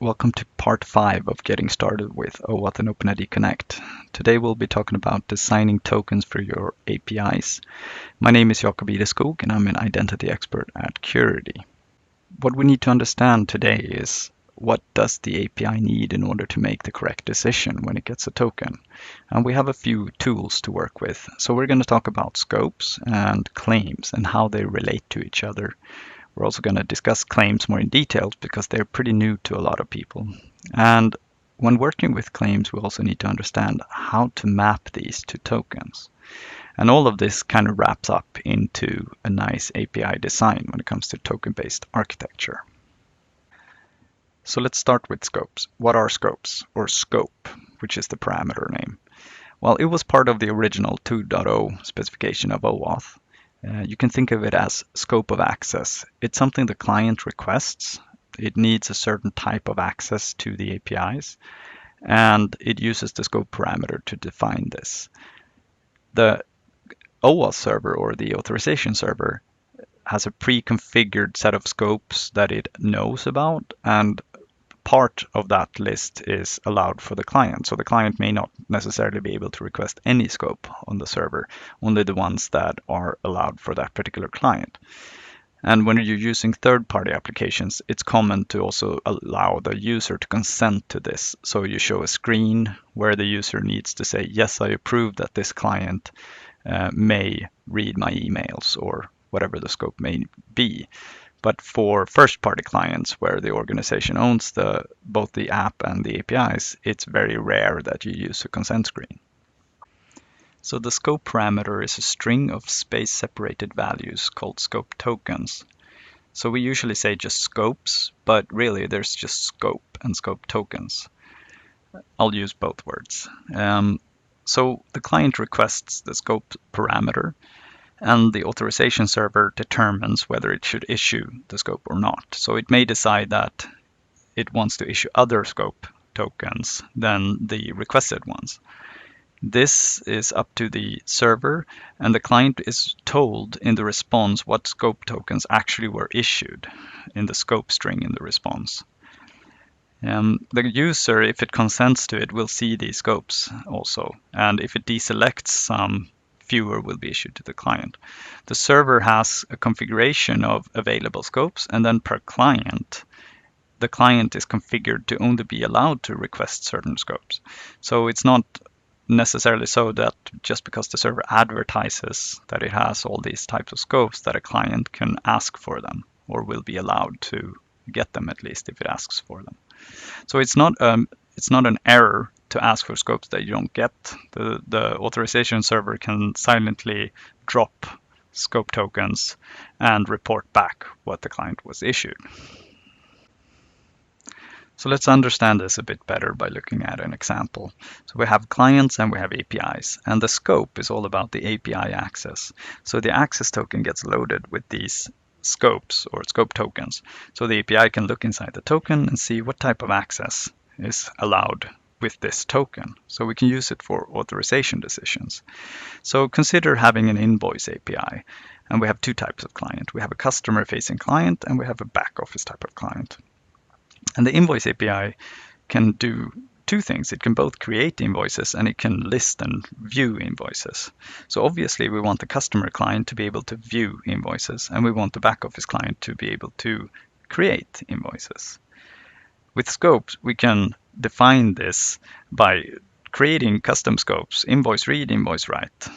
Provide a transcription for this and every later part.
Welcome to part 5 of getting started with OAuth and OpenID Connect. Today we'll be talking about designing tokens for your APIs. My name is Jakob Ideskog and I'm an identity expert at Curity. What we need to understand today is what does the API need in order to make the correct decision when it gets a token. And we have a few tools to work with. So we're going to talk about scopes and claims and how they relate to each other. We're also going to discuss claims more in detail because they're pretty new to a lot of people. And when working with claims, we also need to understand how to map these to tokens. And all of this kind of wraps up into a nice API design when it comes to token-based architecture. So let's start with scopes. What are scopes, or scope, which is the parameter name? Well, it was part of the original 2.0 specification of OAuth. You can think of it as scope of access. It's something the client requests. It needs a certain type of access to the APIs, and it uses the scope parameter to define this. The OAuth server, or the authorization server, has a pre-configured set of scopes that it knows about, and part of that list is allowed for the client. So the client may not necessarily be able to request any scope on the server, only the ones that are allowed for that particular client. And when you're using third-party applications, it's common to also allow the user to consent to this. So you show a screen where the user needs to say, yes, I approve that this client may read my emails, or whatever the scope may be. But for first-party clients where the organization owns both the app and the APIs, it's very rare that you use a consent screen. So the scope parameter is a string of space-separated values called scope tokens. So we usually say just scopes, but really there's just scope and scope tokens. I'll use both words. So the client requests the scope parameter, and the authorization server determines whether it should issue the scope or not. So it may decide that it wants to issue other scope tokens than the requested ones. This is up to the server, and the client is told in the response what scope tokens actually were issued in the scope string in the response. The user, if it consents to it, will see these scopes also, and if it deselects some, fewer will be issued to the client. The server has a configuration of available scopes, and then per client, the client is configured to only be allowed to request certain scopes. So it's not necessarily so that just because the server advertises that it has all these types of scopes that a client can ask for them, or will be allowed to get them, at least if it asks for them. So it's not an error to ask for scopes that you don't get. The authorization server can silently drop scope tokens and report back what the client was issued. So let's understand this a bit better by looking at an example. So we have clients and we have APIs, and the scope is all about the API access. So the access token gets loaded with these scopes, or scope tokens. So the API can look inside the token and see what type of access is allowed with this token. So we can use it for authorization decisions. So consider having an invoice API, and we have two types of client. We have a customer-facing client and we have a back-office type of client. And the invoice API can do two things. It can both create invoices and it can list and view invoices. So obviously we want the customer client to be able to view invoices, and we want the back office client to be able to create invoices. With scopes, we can define this by creating custom scopes: invoice read, invoice write.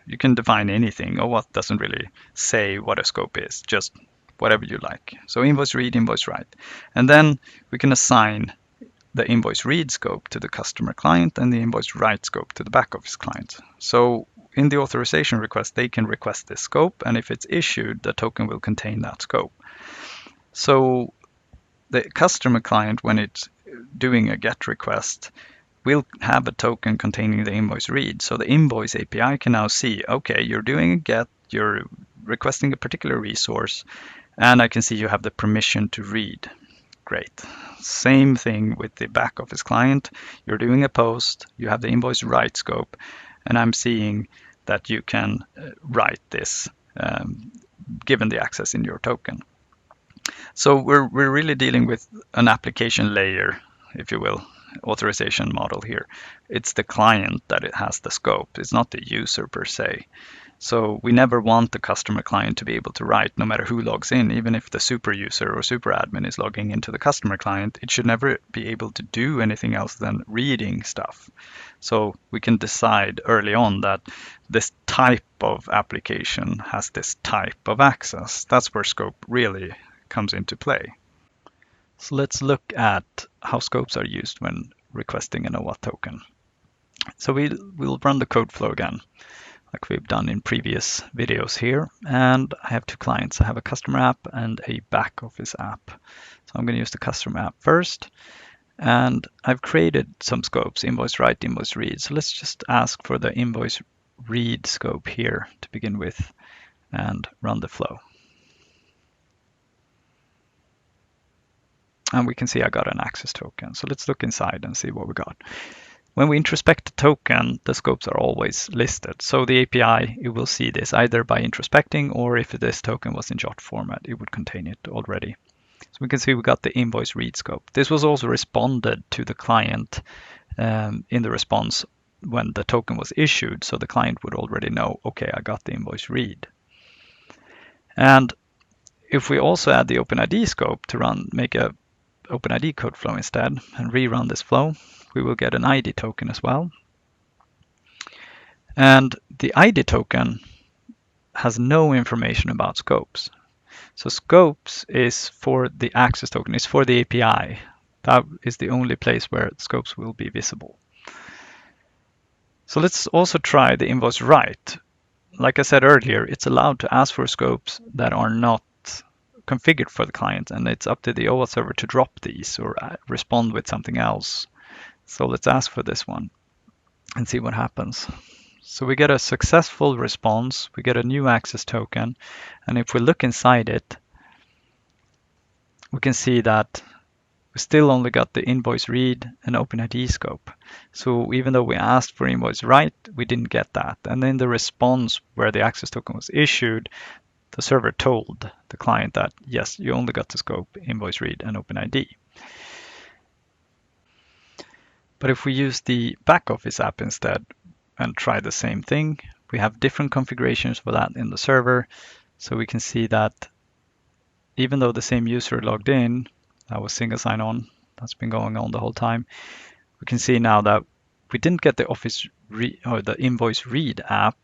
You can define anything. OAuth doesn't really say what a scope is, just whatever you like. So invoice read, invoice write. And then we can assign the invoice read scope to the customer client and the invoice write scope to the back office client. So in the authorization request, they can request this scope, and if it's issued, the token will contain that scope. So the customer client, when it's doing a GET request, will have a token containing the invoice read. So the invoice API can now see, okay, you're doing a GET, you're requesting a particular resource, and I can see you have the permission to read. Great. Same thing with the back office client. You're doing a post, you have the invoice write scope, and I'm seeing that you can write this given the access in your token. So we're really dealing with an application layer, if you will, authorization model here. It's the client that it has the scope. It's not the user per se. So we never want the customer client to be able to write no matter who logs in, even if the super user or super admin is logging into the customer client, it should never be able to do anything else than reading stuff. So we can decide early on that this type of application has this type of access. That's where scope really comes into play. So let's look at how scopes are used when requesting an OAuth token. So we'll run the code flow again, like we've done in previous videos here. And I have two clients. I have a customer app and a back office app. So I'm going to use the customer app first. And I've created some scopes, invoice write, invoice read. So let's just ask for the invoice read scope here to begin with and run the flow. And we can see I got an access token. So let's look inside and see what we got. When we introspect the token, the scopes are always listed. So the API, it will see this either by introspecting, or if this token was in JOT format, it would contain it already. So we can see we got the invoice read scope. This was also responded to the client in the response when the token was issued. So the client would already know, okay, I got the invoice read. And if we also add the OpenID scope to make a OpenID code flow instead and rerun this flow, we will get an ID token as well. And the ID token has no information about scopes. So scopes is for the access token, it's for the API. That is the only place where scopes will be visible. So let's also try the invoice write. Like I said earlier, it's allowed to ask for scopes that are not configured for the client, and it's up to the OAuth server to drop these or respond with something else. So let's ask for this one and see what happens. So we get a successful response, we get a new access token, and if we look inside it, we can see that we still only got the invoice read and OpenID scope. So even though we asked for invoice write, we didn't get that. And in the response where the access token was issued, the server told the client that, yes, you only got the scope, invoice read, and OpenID. But if we use the back office app instead and try the same thing, we have different configurations for that in the server. So we can see that even though the same user logged in, that was single sign-on, that's been going on the whole time, we can see now that we didn't get the the invoice read app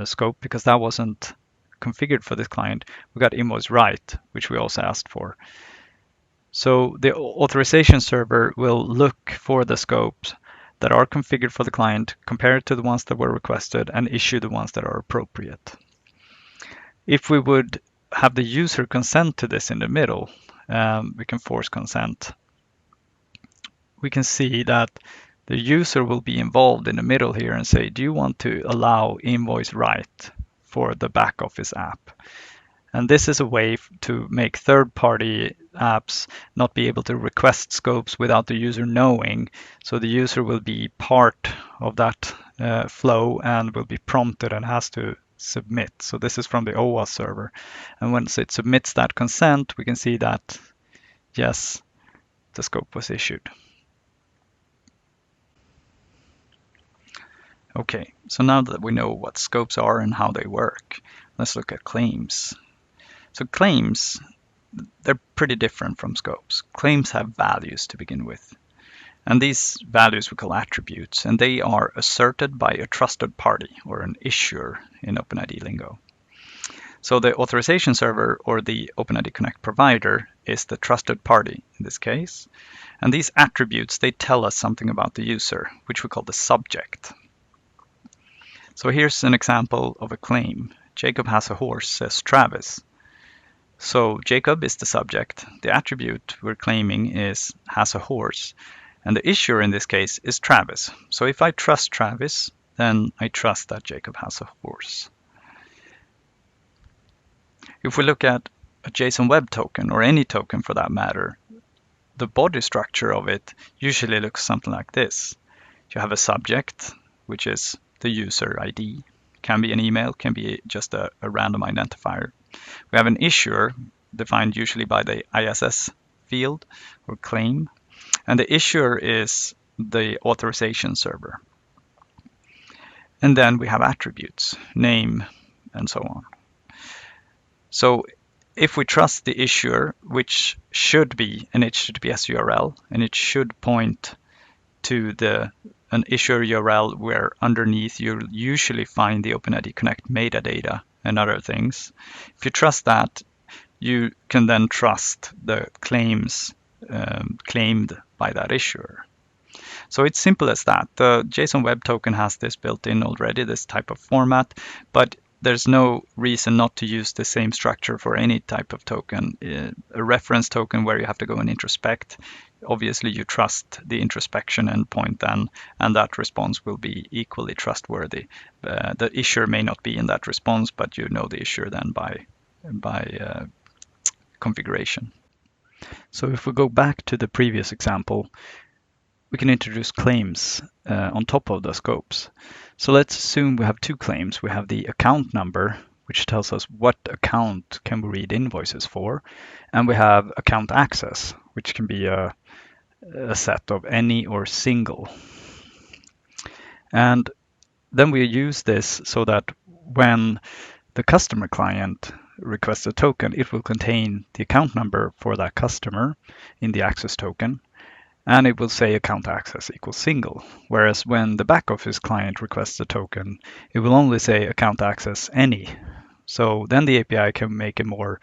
scope because that wasn't configured for this client. We got invoice write, which we also asked for. So the authorization server will look for the scopes that are configured for the client, compare it to the ones that were requested, and issue the ones that are appropriate. If we would have the user consent to this in the middle, we can force consent. We can see that the user will be involved in the middle here and say, do you want to allow invoice write for the back office app? And this is a way to make third-party apps not be able to request scopes without the user knowing. So the user will be part of that flow and will be prompted and has to submit. So this is from the OAuth server. And once it submits that consent, we can see that, yes, the scope was issued. Okay, so now that we know what scopes are and how they work, let's look at claims. So claims, they're pretty different from scopes. Claims have values to begin with. And these values we call attributes, and they are asserted by a trusted party or an issuer in OpenID lingo. So the authorization server or the OpenID Connect provider is the trusted party in this case. And these attributes, they tell us something about the user, which we call the subject. So here's an example of a claim. Jacob has a horse, says Travis. So Jacob is the subject. The attribute we're claiming is has a horse. And the issuer in this case is Travis. So if I trust Travis, then I trust that Jacob has a horse. If we look at a JSON web token, or any token for that matter, the body structure of it usually looks something like this. You have a subject, which is the user ID. Can be an email, can be just a random identifier. We have an issuer, defined usually by the ISS field or claim. And the issuer is the authorization server. And then we have attributes, name, and so on. So if we trust the issuer, which should be an HTTPS URL, and it should point to an issuer URL where underneath you'll usually find the OpenID Connect metadata and other things. If you trust that, you can then trust the claims claimed by that issuer. So it's simple as that. The JSON Web Token has this built in already, this type of format, but there's no reason not to use the same structure for any type of token. A reference token where you have to go and introspect. Obviously, you trust the introspection endpoint then, and that response will be equally trustworthy. The issuer may not be in that response, but you know the issuer then by configuration. So if we go back to the previous example, we can introduce claims on top of the scopes. So let's assume we have two claims. We have the account number, which tells us what account can we read invoices for, and we have account access, which can be a set of any or single. And then we use this so that when the customer client requests a token, it will contain the account number for that customer in the access token, and it will say account access equals single. Whereas when the back office client requests a token, it will only say account access any. So then the API can make a more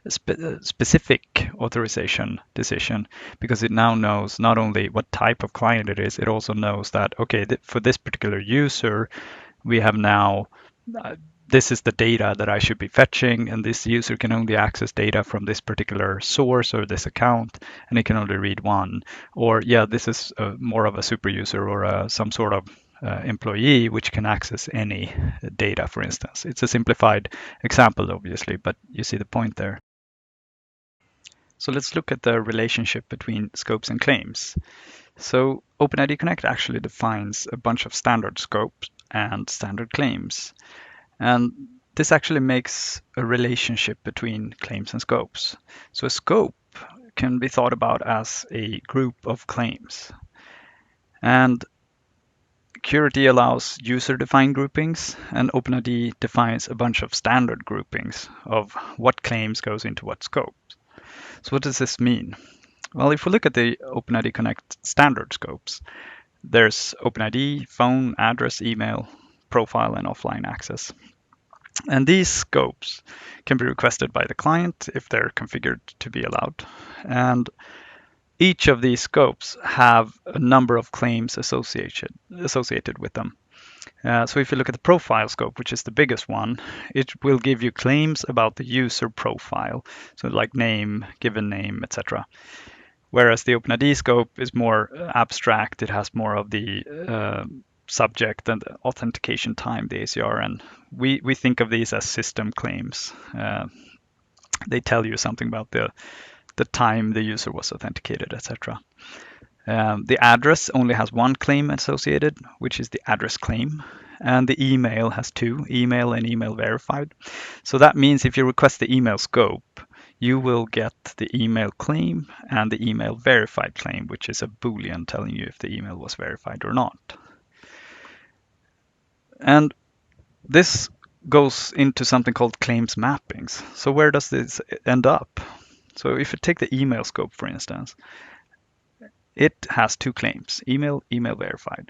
specific authorization decision, because it now knows not only what type of client it is, it also knows that, okay, for this particular user, we have now this is the data that I should be fetching, and this user can only access data from this particular source or this account, and it can only read one. Or, yeah, this is more of a super user or some sort of employee which can access any data, for instance. It's a simplified example, obviously, but you see the point there. So let's look at the relationship between scopes and claims. So OpenID Connect actually defines a bunch of standard scopes and standard claims. And this actually makes a relationship between claims and scopes. So a scope can be thought about as a group of claims. And Curity allows user-defined groupings, and OpenID defines a bunch of standard groupings of what claims goes into what scope. So what does this mean? Well, if we look at the OpenID Connect standard scopes, there's OpenID, phone, address, email, profile, and offline access. And these scopes can be requested by the client if they're configured to be allowed. And each of these scopes have a number of claims associated with them. So if you look at the profile scope, which is the biggest one, it will give you claims about the user profile, so like name, given name, etc. Whereas the OpenID scope is more abstract. It has more of the subject and authentication time, the ACR, and we think of these as system claims. They tell you something about the time the user was authenticated, etc. The address only has one claim associated, which is the address claim, and the email has two, email and email verified. So that means if you request the email scope, you will get the email claim and the email verified claim, which is a Boolean telling you if the email was verified or not. And this goes into something called claims mappings. So where does this end up? So if you take the email scope, for instance, it has two claims, email, email verified.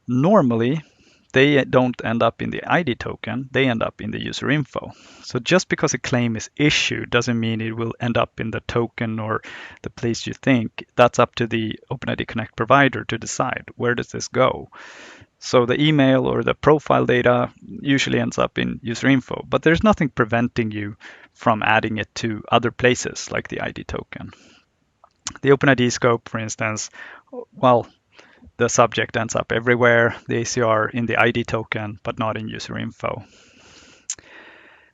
Normally, they don't end up in the ID token, they end up in the user info. So just because a claim is issued doesn't mean it will end up in the token or the place you think. That's up to the OpenID Connect provider to decide where does this go. So the email or the profile data usually ends up in user info, but there's nothing preventing you from adding it to other places like the ID token. The OpenID scope, for instance, well, the subject ends up everywhere, the ACR in the ID token, but not in user info.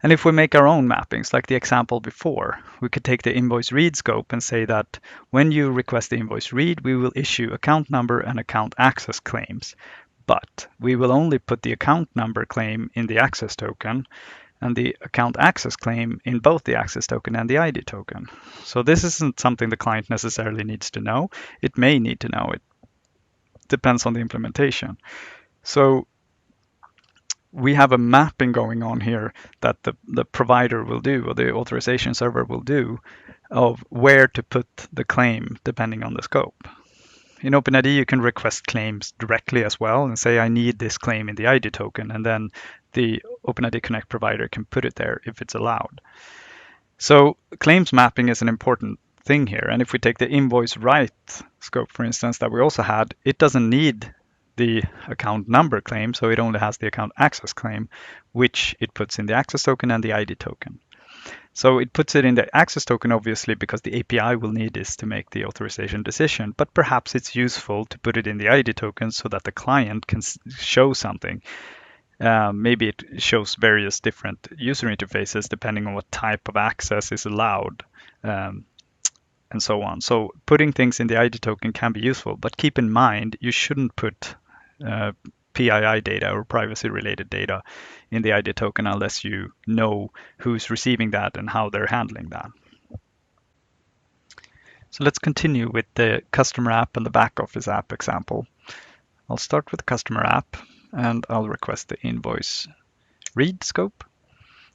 And if we make our own mappings, like the example before, we could take the invoice read scope and say that when you request the invoice read, we will issue account number and account access claims. But we will only put the account number claim in the access token, and the account access claim in both the access token and the ID token. So this isn't something the client necessarily needs to know. It may need to know. It depends on the implementation. So we have a mapping going on here that the provider will do, or the authorization server will do, of where to put the claim depending on the scope. In OpenID, you can request claims directly as well and say, I need this claim in the ID token, and then the OpenID Connect provider can put it there if it's allowed. So claims mapping is an important thing here. And if we take the invoice write scope, for instance, that we also had, it doesn't need the account number claim, so it only has the account access claim, which it puts in the access token and the ID token. So it puts it in the access token, obviously, because the API will need this to make the authorization decision, but perhaps it's useful to put it in the ID token so that the client can show something. Maybe it shows various different user interfaces depending on what type of access is allowed, and so on. So putting things in the ID token can be useful, but keep in mind you shouldn't put PII data or privacy related data in the ID token unless you know who's receiving that and how they're handling that. So let's continue with the customer app and the back office app example. I'll start with the customer app and I'll request the invoice read scope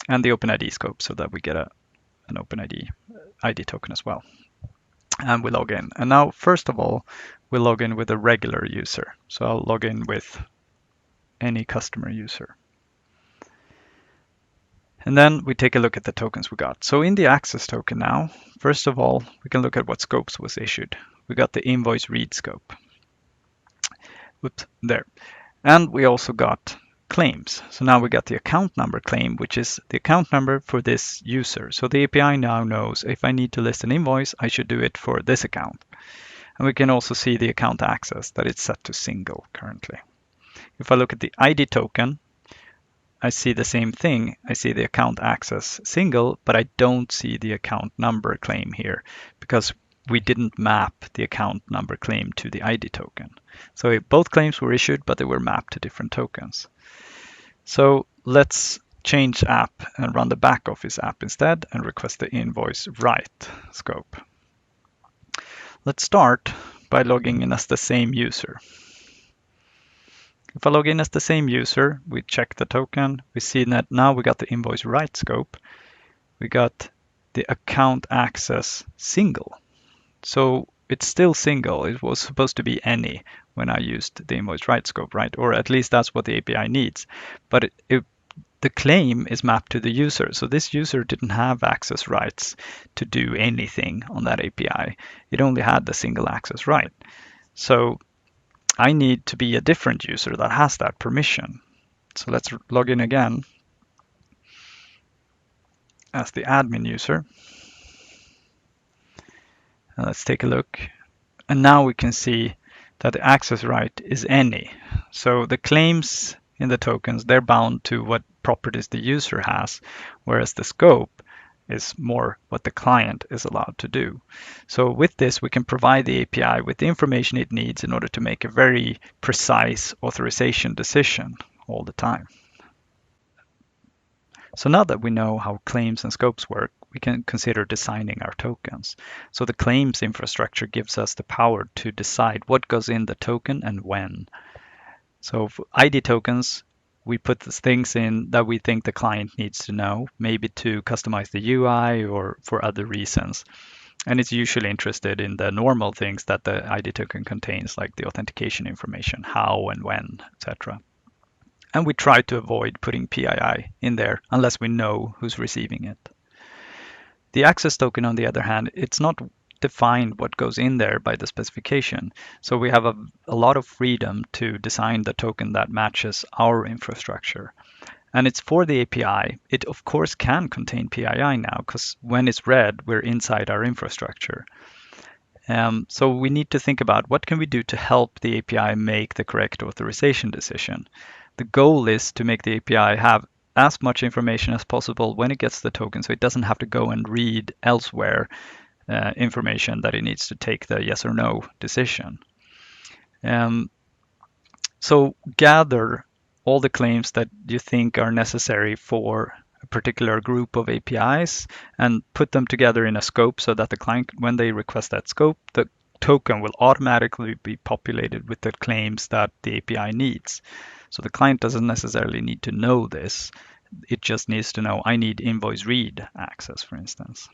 and the OpenID scope so that we get an OpenID ID token as well. And we log in. And now, first of all, we'll log in with a regular user. So I'll log in with any customer user. And then we take a look at the tokens we got. So in the access token now, first of all, we can look at what scopes was issued. We got the invoice read scope. Oops, there. And we also got claims. So now we got the account number claim, which is the account number for this user. So the API now knows if I need to list an invoice, I should do it for this account. And we can also see the account access that it's set to single currently. If I look at the ID token, I see the same thing. I see the account access single, but I don't see the account number claim here because we didn't map the account number claim to the ID token. So both claims were issued, but they were mapped to different tokens. So let's change app and run the back office app instead and request the invoice write scope. Let's start by logging in as the same user. If I log in as the same user, we check the token. We see that now we got the invoice write scope. We got the account access single. So it's still single. It was supposed to be any when I used the invoice write scope, right? Or at least that's what the API needs. But the claim is mapped to the user. So this user didn't have access rights to do anything on that API. It only had the single access right. So I need to be a different user that has that permission. So let's log in again as the admin user. And let's take a look. And now we can see that the access right is any. So the claims in the tokens, they're bound to what properties the user has, whereas the scope is more what the client is allowed to do. So with this, we can provide the API with the information it needs in order to make a very precise authorization decision all the time. So now that we know how claims and scopes work, we can consider designing our tokens. So the claims infrastructure gives us the power to decide what goes in the token and when. So for ID tokens, we put things in that we think the client needs to know, maybe to customize the UI or for other reasons. And it's usually interested in the normal things that the ID token contains, like the authentication information, how and when, etc. And we try to avoid putting PII in there unless we know who's receiving it. The access token, on the other hand, it's not defined what goes in there by the specification. So we have a lot of freedom to design the token that matches our infrastructure. And it's for the API. It, of course, can contain PII now, because when it's read, we're inside our infrastructure. So we need to think about what can we do to help the API make the correct authorization decision. The goal is to make the API have as much information as possible when it gets the token, so it doesn't have to go and read elsewhere information that it needs to take the yes or no decision. So gather all the claims that you think are necessary for a particular group of APIs and put them together in a scope so that the client, when they request that scope, the token will automatically be populated with the claims that the API needs. So the client doesn't necessarily need to know this. It just needs to know I need invoice read access, for instance.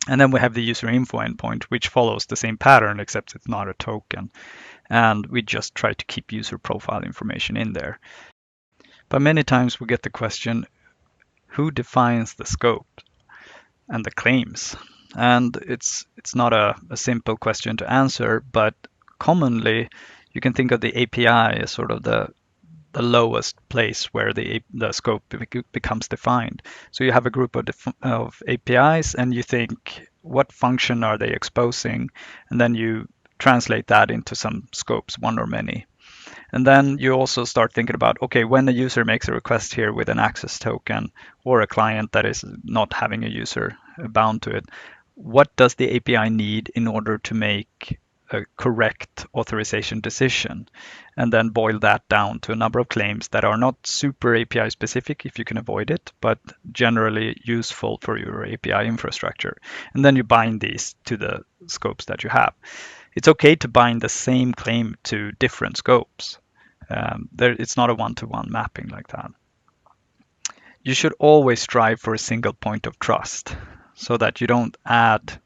And then we have the user info endpoint, which follows the same pattern, except it's not a token. And we just try to keep user profile information in there. But many times we get the question, who defines the scope and the claims? And it's not a simple question to answer, but commonly you can think of the API as sort of the lowest place where the scope becomes defined. So you have a group of APIs and you think, what function are they exposing? And then you translate that into some scopes, one or many. And then you also start thinking about, okay, when a user makes a request here with an access token or a client that is not having a user bound to it, what does the API need in order to make a correct authorization decision? And then boil that down to a number of claims that are not super API specific if you can avoid it, but generally useful for your API infrastructure. And then you bind these to the scopes that you have. It's okay to bind the same claim to different scopes. It's not a one-to-one mapping like that. You should always strive for a single point of trust so that you don't add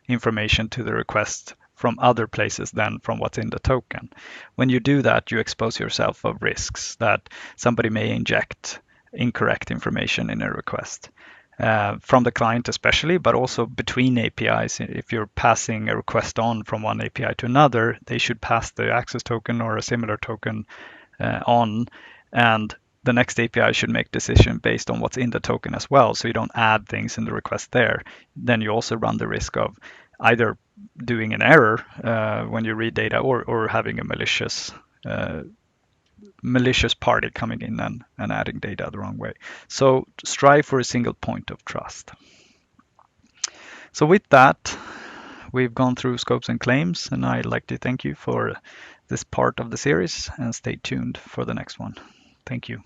information to the request from other places than from what's in the token. When you do that, you expose yourself of risks that somebody may inject incorrect information in a request. From the client especially, but also between APIs. If you're passing a request on from one API to another, they should pass the access token or a similar token on, and the next API should make decision based on what's in the token as well, so you don't add things in the request there. Then you also run the risk of either doing an error when you read data or having a malicious party coming in and adding data the wrong way. So strive for a single point of trust. So with that, we've gone through scopes and claims, and I'd like to thank you for this part of the series and stay tuned for the next one. Thank you.